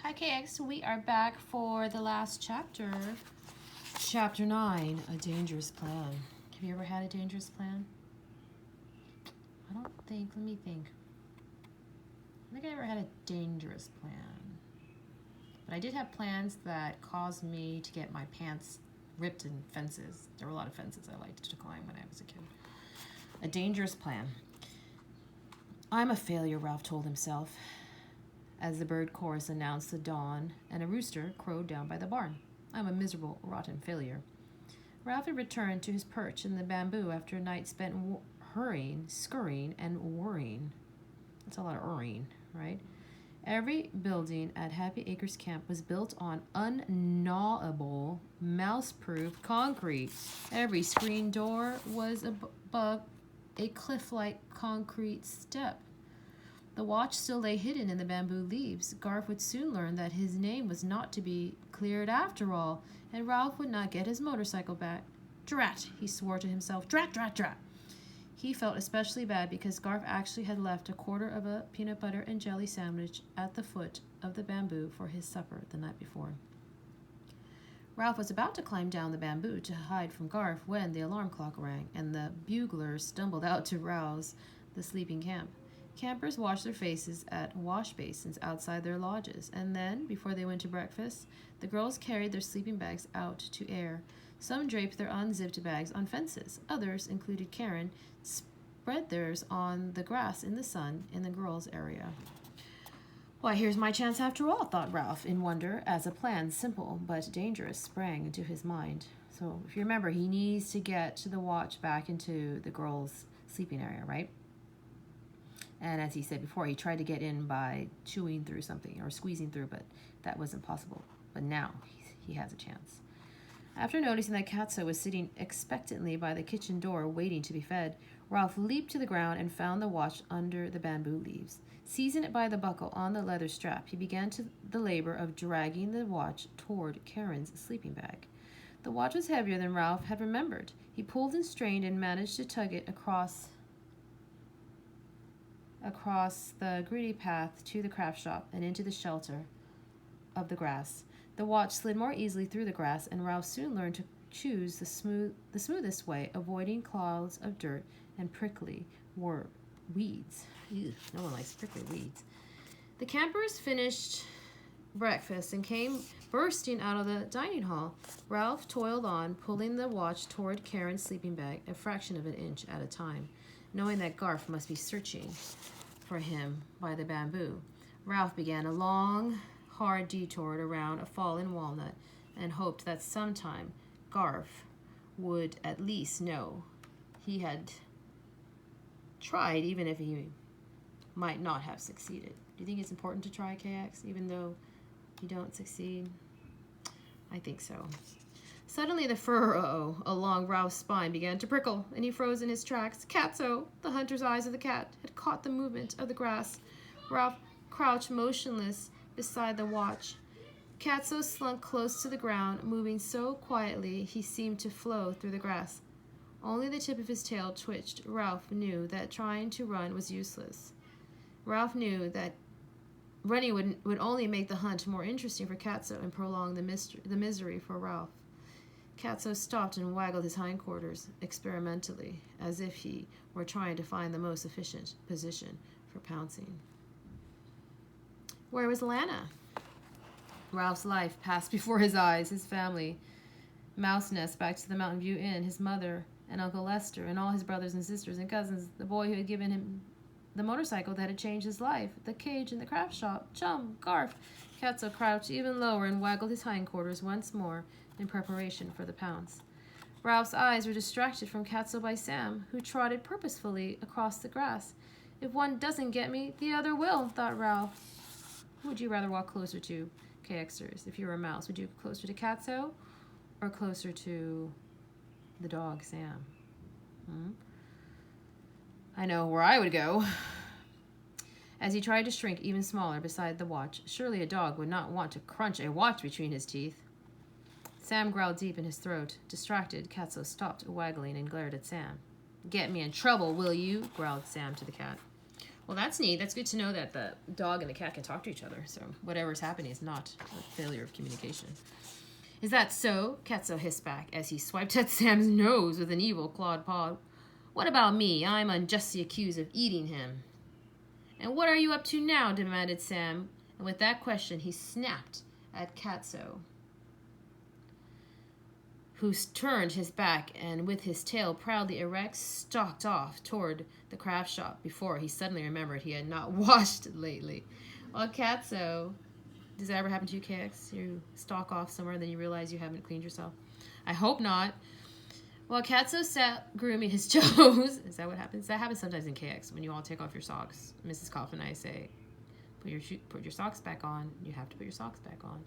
Hi KX, we are back for the last chapter. Chapter 9, A Dangerous Plan. Have you ever had a dangerous plan? I don't think, let me think. I think I ever had a dangerous plan. But I did have plans that caused me to get my pants ripped in fences. There were a lot of fences I liked to climb when I was a kid. A dangerous plan. I'm a failure, Ralph told himself, as the bird chorus announced the dawn and a rooster crowed down by the barn. I'm a miserable, rotten failure. Ralph had returned to his perch in the bamboo after a night spent hurrying, scurrying, and worrying. That's a lot of worrying, right? Every building at Happy Acres Camp was built on ungnawable, mouse-proof concrete. Every screen door was above a cliff-like concrete step. The watch still lay hidden in the bamboo leaves. Garth would soon learn that his name was not to be cleared after all, and Ralph would not get his motorcycle back. Drat, he swore to himself. Drat, drat, drat. He felt especially bad because Garth actually had left a quarter of a peanut butter and jelly sandwich at the foot of the bamboo for his supper the night before. Ralph was about to climb down the bamboo to hide from Garth when the alarm clock rang and the buglers stumbled out to rouse the sleeping camp. Campers washed their faces at wash basins outside their lodges, and then, before they went to breakfast, the girls carried their sleeping bags out to air. Some draped their unzipped bags on fences. Others, including Karen, spread theirs on the grass in the sun in the girls' area. Why, here's my chance after all, thought Ralph in wonder, as a plan simple but dangerous sprang into his mind. So, if you remember, he needs to get the watch back into the girls' sleeping area, right? And as he said before, he tried to get in by chewing through something or squeezing through, but that wasn't possible. But now he has a chance. After noticing that Katso was sitting expectantly by the kitchen door waiting to be fed, Ralph leaped to the ground and found the watch under the bamboo leaves. Seizing it by the buckle on the leather strap, he began the labor of dragging the watch toward Karen's sleeping bag. The watch was heavier than Ralph had remembered. He pulled and strained and managed to tug it across the gritty path to the craft shop and into the shelter of the grass. The watch slid more easily through the grass, and Ralph soon learned to choose the smoothest way, avoiding clouds of dirt and prickly weeds. Ew, no one likes prickly weeds. The campers finished breakfast and came bursting out of the dining hall. Ralph toiled on, pulling the watch toward Karen's sleeping bag a fraction of an inch at a time, knowing that Garth must be searching for him by the bamboo. Ralph began a long, hard detour around a fallen walnut and hoped that sometime Garth would at least know he had tried, even if he might not have succeeded. Do you think it's important to try, KX, even though you don't succeed? I think so. Suddenly the furrow along Ralph's spine began to prickle, and he froze in his tracks. Katso, the hunter's eyes of the cat, had caught the movement of the grass. Ralph crouched motionless beside the watch. Katso slunk close to the ground, moving so quietly he seemed to flow through the grass. Only the tip of his tail twitched. Ralph knew that trying to run was useless. Ralph knew that running would only make the hunt more interesting for Katso and prolong the misery for Ralph. Katso stopped and waggled his hindquarters experimentally, as if he were trying to find the most efficient position for pouncing. Where was Lana? Ralph's life passed before his eyes, his family, mouse nest back to the Mountain View Inn, his mother and Uncle Lester, and all his brothers and sisters and cousins, the boy who had given him the motorcycle that had changed his life, the cage in the craft shop, Chum, Garth. Katso crouched even lower and waggled his hindquarters once more in preparation for the pounce. Ralph's eyes were distracted from Katso by Sam, who trotted purposefully across the grass. If one doesn't get me, the other will, thought Ralph. Who would you rather walk closer to, KXers? If you were a mouse, would you go closer to Katso or closer to the dog, Sam? I know where I would go. As he tried to shrink even smaller beside the watch, surely a dog would not want to crunch a watch between his teeth. Sam growled deep in his throat. Distracted, Katso stopped waggling and glared at Sam. Get me in trouble, will you? Growled Sam to the cat. Well, that's neat. That's good to know that the dog and the cat can talk to each other. So whatever's happening is not a failure of communication. Is that so? Katso hissed back as he swiped at Sam's nose with an evil clawed paw. What about me? I'm unjustly accused of eating him. And what are you up to now? Demanded Sam. And with that question, he snapped at Katso, who turned his back and with his tail proudly erect, stalked off toward the craft shop before he suddenly remembered he had not washed lately. Well, Katso, does that ever happen to you, KX? You stalk off somewhere and then you realize you haven't cleaned yourself? I hope not. While Katso sat grooming his toes, is that what happens? That happens sometimes in KX when you all take off your socks. Mrs. Coughlin and I say, put your socks back on. You have to put your socks back on.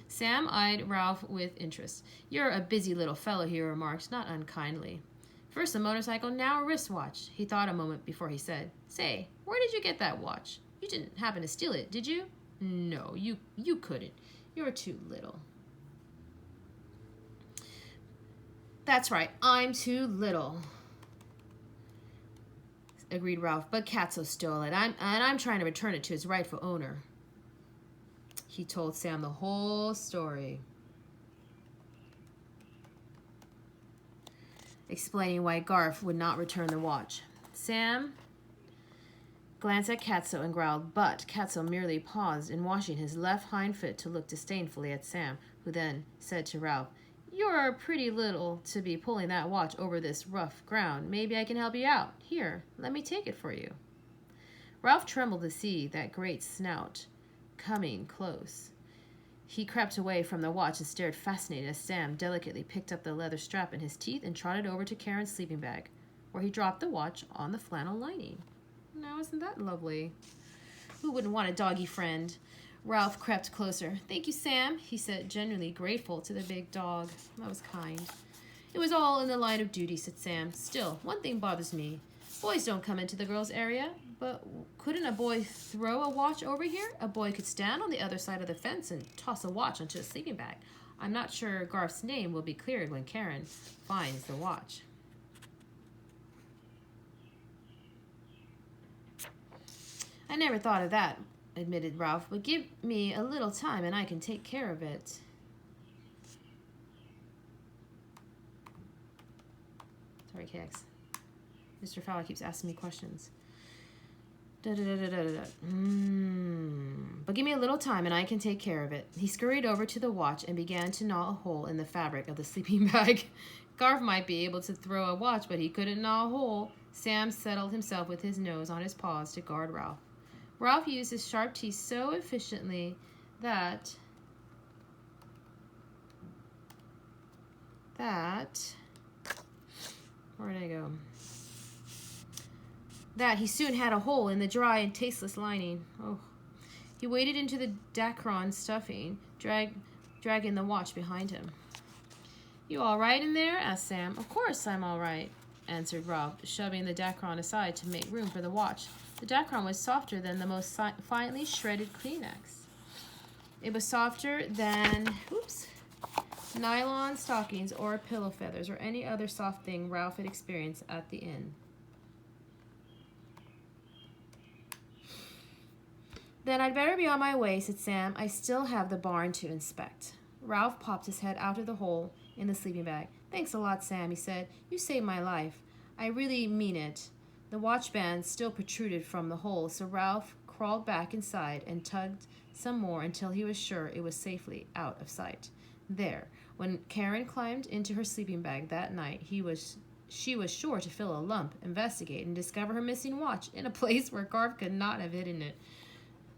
Sam eyed Ralph with interest. You're a busy little fellow, he remarked, not unkindly. First a motorcycle, now a wristwatch. He thought a moment before he said, Say, where did you get that watch? You didn't happen to steal it, did you? No, you couldn't. You're too little. That's right, I'm too little, agreed Ralph, but Katso stole it, and I'm trying to return it to its rightful owner. He told Sam the whole story, explaining why Garf would not return the watch. Sam glanced at Katso and growled, but Katso merely paused in washing his left hind foot to look disdainfully at Sam, who then said to Ralph, You're pretty little to be pulling that watch over this rough ground. Maybe I can help you out. Here, let me take it for you. Ralph trembled to see that great snout coming close. He crept away from the watch and stared fascinated as Sam delicately picked up the leather strap in his teeth and trotted over to Karen's sleeping bag, where he dropped the watch on the flannel lining. Now, isn't that lovely? Who wouldn't want a doggy friend? Ralph crept closer. Thank you, Sam, he said, genuinely grateful to the big dog. That was kind. It was all in the line of duty, said Sam. Still, one thing bothers me. Boys don't come into the girls' area, but couldn't a boy throw a watch over here? A boy could stand on the other side of the fence and toss a watch onto a sleeping bag. I'm not sure Garf's name will be cleared when Karen finds the watch. I never thought of that, admitted Ralph, but give me a little time and I can take care of it. Sorry, KX. Mr. Fowler keeps asking me questions. But give me a little time and I can take care of it. He scurried over to the watch and began to gnaw a hole in the fabric of the sleeping bag. Garf might be able to throw a watch, but he couldn't gnaw a hole. Sam settled himself with his nose on his paws to guard Ralph. Ralph used his sharp teeth so efficiently that where did I go? That he soon had a hole in the dry and tasteless lining. Oh. He waded into the Dacron stuffing, dragging the watch behind him. You all right in there? Asked Sam. Of course I'm all right, answered Ralph, shoving the Dacron aside to make room for the watch. The Dacron was softer than the most finely shredded Kleenex. It was softer than, nylon stockings or pillow feathers or any other soft thing Ralph had experienced at the inn. Then I'd better be on my way, said Sam. I still have the barn to inspect. Ralph popped his head out of the hole in the sleeping bag. Thanks a lot, Sam, he said. You saved my life. I really mean it. The watch band still protruded from the hole, so Ralph crawled back inside and tugged some more until he was sure it was safely out of sight. There, when Karen climbed into her sleeping bag that night, she was sure to feel a lump, investigate, and discover her missing watch in a place where Garf could not have hidden it.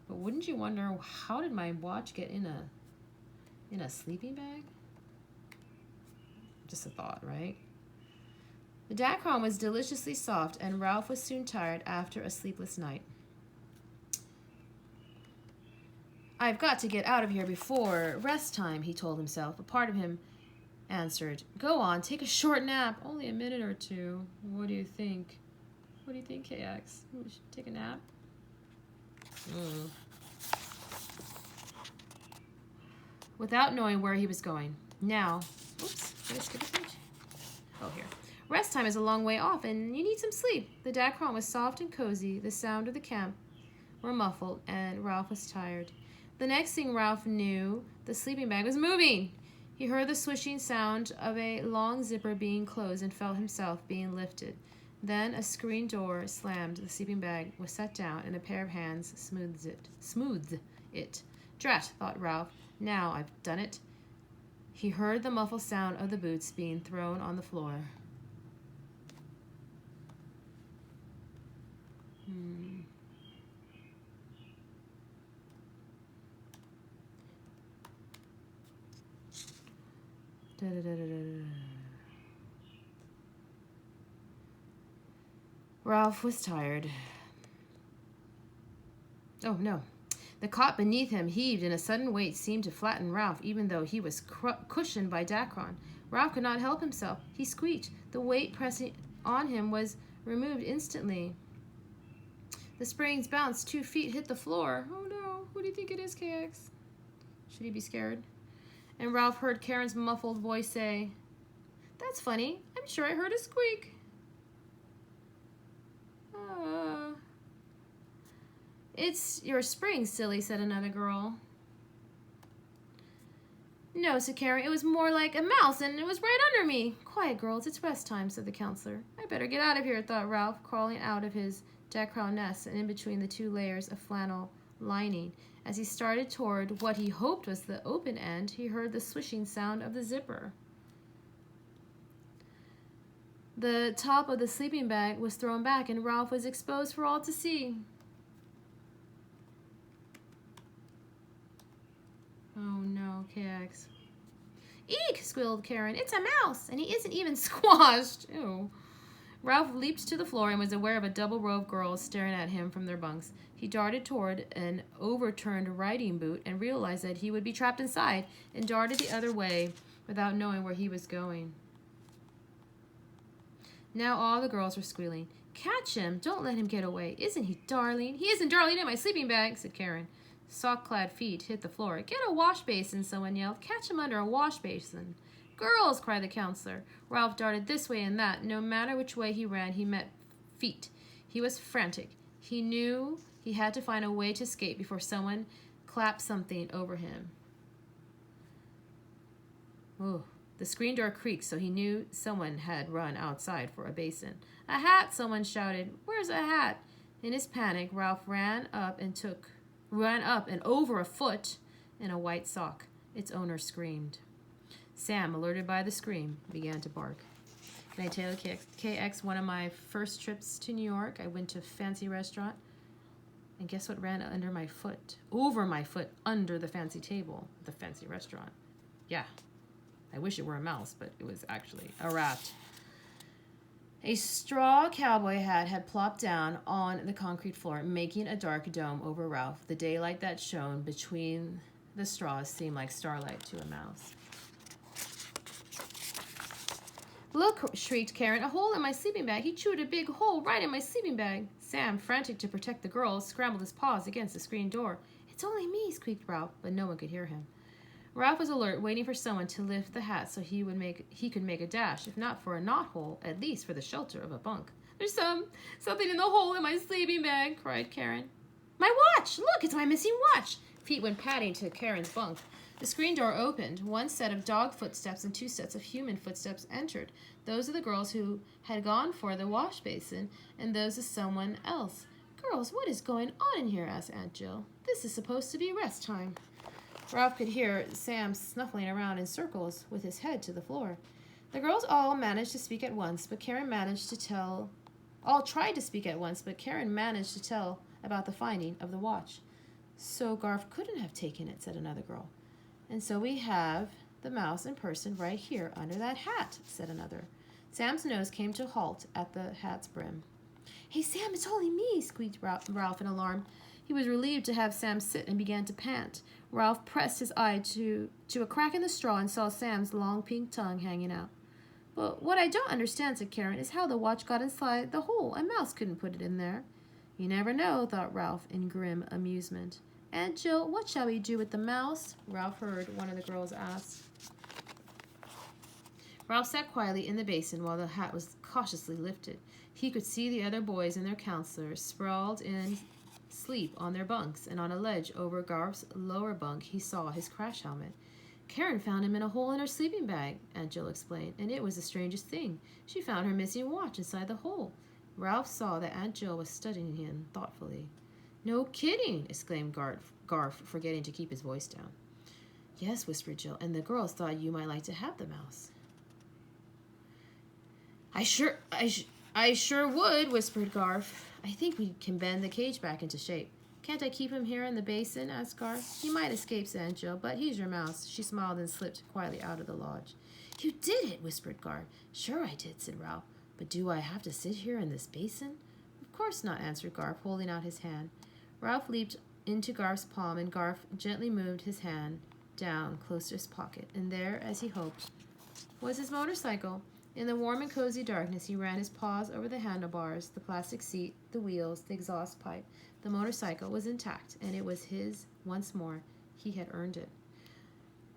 But wouldn't you wonder, how did my watch get in a sleeping bag? Just a thought, right? The Dacron was deliciously soft, and Ralph was soon tired after a sleepless night. I've got to get out of here before rest time, he told himself. A part of him answered, Go on, take a short nap. Only a minute or two. What do you think? What do you think, KX? We should take a nap? Without knowing where he was going. Now, did I skip a page? Oh, here. Rest time is a long way off, and you need some sleep. The Dacron was soft and cozy. The sound of the camp were muffled, and Ralph was tired. The next thing Ralph knew, the sleeping bag was moving. He heard the swishing sound of a long zipper being closed and felt himself being lifted. Then a screen door slammed, the sleeping bag was set down, and a pair of hands smoothed it. Drat, thought Ralph. Now I've done it. He heard the muffled sound of the boots being thrown on the floor. Ralph was tired. Oh, no. The cot beneath him heaved, and a sudden weight seemed to flatten Ralph, even though he was cushioned by Dacron. Ralph could not help himself. He squeaked. The weight pressing on him was removed instantly. The springs bounced. 2 feet hit the floor. Oh, no. What do you think it is, KX? Should he be scared? And Ralph heard Karen's muffled voice say, "That's funny. I'm sure I heard a squeak." It's your spring, silly, said another girl. No, said Karen. It was more like a mouse, and it was right under me. Quiet, girls. It's rest time, said the counselor. I better get out of here, thought Ralph, crawling out of his Dacron nest and in between the 2 layers of flannel lining. As he started toward what he hoped was the open end, he heard the swishing sound of the zipper. The top of the sleeping bag was thrown back, and Ralph was exposed for all to see. Oh no, KX. Eek, squealed Karen. It's a mouse, and he isn't even squashed. Ew. Ralph leaped to the floor and was aware of a double row of girls staring at him from their bunks. He darted toward an overturned riding boot and realized that he would be trapped inside, and darted the other way without knowing where he was going. Now all the girls were squealing. Catch him! Don't let him get away. Isn't he darling? He isn't darling in my sleeping bag, said Karen. Sock-clad feet hit the floor. Get a wash basin, someone yelled. Catch him under a wash basin. Girls, cried the counselor. Ralph darted this way and that. No matter which way he ran, he met feet. He was frantic. He knew he had to find a way to escape before someone clapped something over him. Oh, the screen door creaked, so he knew someone had run outside for a basin. A hat, someone shouted. Where's a hat? In his panic, Ralph ran up and over a foot in a white sock. Its owner screamed. Sam, alerted by the scream, began to bark. Can I tell you, KX, one of my first trips to New York, I went to a fancy restaurant, and guess what ran under my foot? Over my foot, under the fancy table, the fancy restaurant. Yeah, I wish it were a mouse, but it was actually a rat. A straw cowboy hat had plopped down on the concrete floor, making a dark dome over Ralph. The daylight that shone between the straws seemed like starlight to a mouse. Look, shrieked Karen, a hole in my sleeping bag. He chewed a big hole right in my sleeping bag. Sam, frantic to protect the girls, scrambled his paws against the screen door. It's only me, squeaked Ralph, but no one could hear him. Ralph was alert, waiting for someone to lift the hat so he could make a dash, if not for a knothole, at least for the shelter of a bunk. There's something in the hole in my sleeping bag, cried Karen. My watch! Look, it's my missing watch! Feet went padding to Karen's bunk. The screen door opened. 1 set of dog footsteps and 2 sets of human footsteps entered. Those of the girls who had gone for the wash basin, and those of someone else. Girls, what is going on in here? Asked Aunt Jill. This is supposed to be rest time. Ralph could hear Sam snuffling around in circles with his head to the floor. The girls all managed to speak at once, but Karen managed to tell... All tried to speak at once, but Karen managed to tell about the finding of the watch. So Garth couldn't have taken it, said another girl. And so we have the mouse in person right here under that hat, said another. Sam's nose came to a halt at the hat's brim. Hey, Sam, it's only me, squeaked Ralph in alarm. He was relieved to have Sam sit and began to pant. Ralph pressed his eye to a crack in the straw and saw Sam's long pink tongue hanging out. But what I don't understand, said Karen, is how the watch got inside the hole. A mouse couldn't put it in there. You never know, thought Ralph in grim amusement. Aunt Jill, what shall we do with the mouse? Ralph heard one of the girls ask. Ralph sat quietly in the basin while the hat was cautiously lifted. He could see the other boys and their counselor sprawled in sleep on their bunks, and on a ledge over Garf's lower bunk he saw his crash helmet. Karen found him in a hole in her sleeping bag, Aunt Jill explained, and it was the strangest thing. She found her missing watch inside the hole. Ralph saw that Aunt Jill was studying him thoughtfully. "No kidding!" exclaimed Garf, forgetting to keep his voice down. "Yes," whispered Jill, "and the girls thought you might like to have the mouse." I sure would," whispered Garf. "I think we can bend the cage back into shape." "Can't I keep him here in the basin?" asked Garf. "He might escape," said Aunt Jill, "but he's your mouse." She smiled and slipped quietly out of the lodge. "You did it," whispered Garf. "Sure I did," said Ralph. "But do I have to sit here in this basin?" "Of course not," answered Garf, holding out his hand. Ralph leaped into Garf's palm, and Garf gently moved his hand down close to his pocket, and there, as he hoped, was his motorcycle. In the warm and cozy darkness, he ran his paws over the handlebars, the plastic seat, the wheels, the exhaust pipe. The motorcycle was intact, and it was his once more. He had earned it.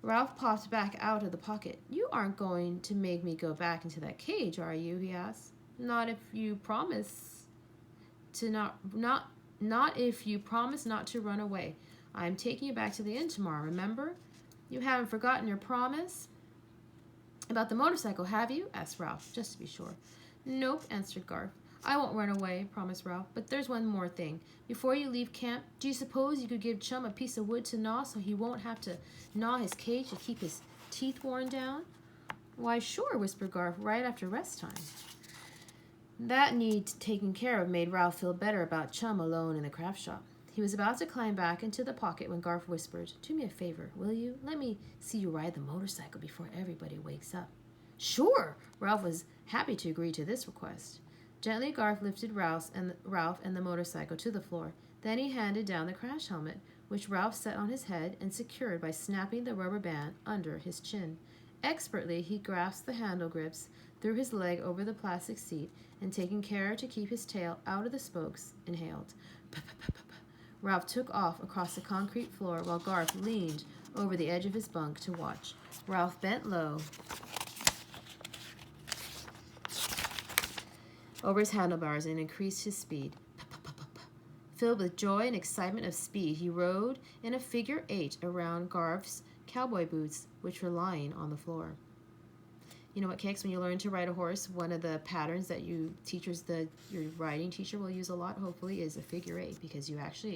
Ralph popped back out of the pocket. "You aren't going to make me go back into that cage, are you?" he asked. "Not if you promise to not if you promise not to run away. I'm taking you back to the inn tomorrow, remember? You haven't forgotten your promise?" "About the motorcycle, have you?" asked Ralph, just to be sure. "Nope," answered Garf. "I won't run away," promised Ralph. "But there's one more thing. Before you leave camp, do you suppose you could give Chum a piece of wood to gnaw so he won't have to gnaw his cage to keep his teeth worn down?" "Why, sure," whispered Garf, "right after rest time." That need taken care of made Ralph feel better about Chum alone in the craft shop. He was about to climb back into the pocket when Garf whispered, "Do me a favor, will you? Let me see you ride the motorcycle before everybody wakes up." "Sure!" Ralph was happy to agree to this request. Gently, Garf lifted Ralph and the motorcycle to the floor. Then he handed down the crash helmet, which Ralph set on his head and secured by snapping the rubber band under his chin. Expertly, he grasped the handle grips, threw his leg over the plastic seat, and taking care to keep his tail out of the spokes, inhaled. Ralph took off across the concrete floor while Garf leaned over the edge of his bunk to watch. Ralph bent low over his handlebars and increased his speed. Filled with joy and excitement of speed, he rode in a figure 8 around Garf's cowboy boots, which were lying on the floor. You know what, Kix? When you learn to ride a horse, one of the patterns that your riding teacher will use a lot, hopefully, is a figure 8, because there's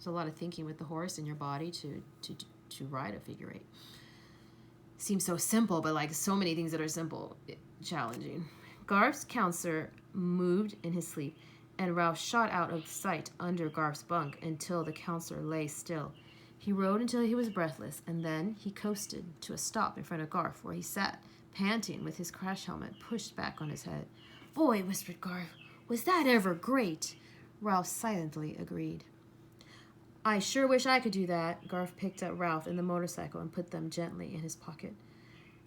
a lot of thinking with the horse and your body to ride a figure 8. Seems so simple, but like so many things that are simple, challenging. Garf's counselor moved in his sleep, and Ralph shot out of sight under Garf's bunk until the counselor lay still. He rode until he was breathless, and then he coasted to a stop in front of Garf, where he sat, panting with his crash helmet pushed back on his head. "Boy," whispered Garf, "was that ever great?" Ralph silently agreed. "I sure wish I could do that." Garf picked up Ralph and the motorcycle and put them gently in his pocket.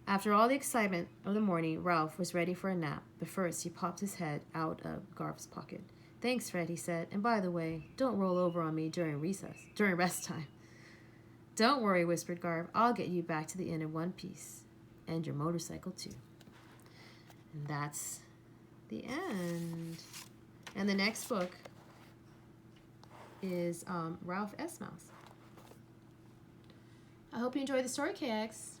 After all the excitement of the morning, Ralph was ready for a nap, but first he popped his head out of Garf's pocket. "Thanks, Fred," he said, "and by the way, don't roll over on me during rest time." "Don't worry," whispered Garf. "I'll get you back to the inn in one piece. And your motorcycle, too." And that's the end. And the next book is Ralph S. Mouse. I hope you enjoyed the story, KX.